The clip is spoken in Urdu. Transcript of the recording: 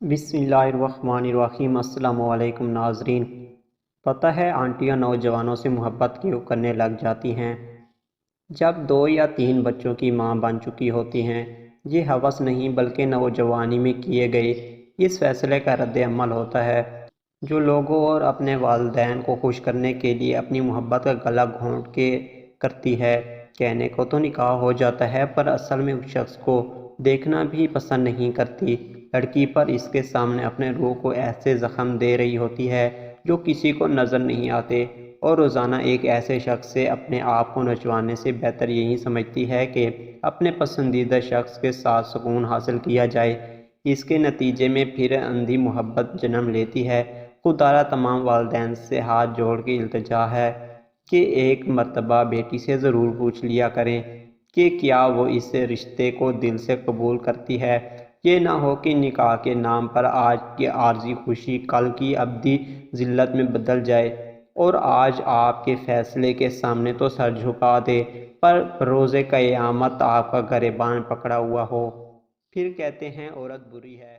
بسم اللہ الرحمن الرحیم۔ السلام علیکم ناظرین۔ پتہ ہے آنٹیاں نوجوانوں سے محبت کیوں کرنے لگ جاتی ہیں جب 2 یا 3 بچوں کی ماں بن چکی ہوتی ہیں؟ یہ ہوس نہیں بلکہ نوجوانی میں کیے گئے اس فیصلے کا رد عمل ہوتا ہے جو لوگوں اور اپنے والدین کو خوش کرنے کے لیے اپنی محبت کا گلا گھونٹ کے کرتی ہے۔ کہنے کو تو نکاح ہو جاتا ہے پر اصل میں اس شخص کو دیکھنا بھی پسند نہیں کرتی۔ لڑکی پر اس کے سامنے اپنے روح کو ایسے زخم دے رہی ہوتی ہے جو کسی کو نظر نہیں آتے، اور روزانہ ایک ایسے شخص سے اپنے آپ کو نچوانے سے بہتر یہی سمجھتی ہے کہ اپنے پسندیدہ شخص کے ساتھ سکون حاصل کیا جائے۔ اس کے نتیجے میں پھر اندھی محبت جنم لیتی ہے۔ خدا تمام والدین سے ہاتھ جوڑ کے التجا ہے کہ ایک مرتبہ بیٹی سے ضرور پوچھ لیا کریں کہ کیا وہ اس رشتے کو دل سے قبول کرتی ہے۔ یہ نہ ہو کہ نکاح کے نام پر آج کی عارضی خوشی کل کی ابدی ذلت میں بدل جائے، اور آج آپ کے فیصلے کے سامنے تو سر جھکا دے پر روز قیامت آپ کا گریبان پکڑا ہوا ہو۔ پھر کہتے ہیں عورت بری ہے۔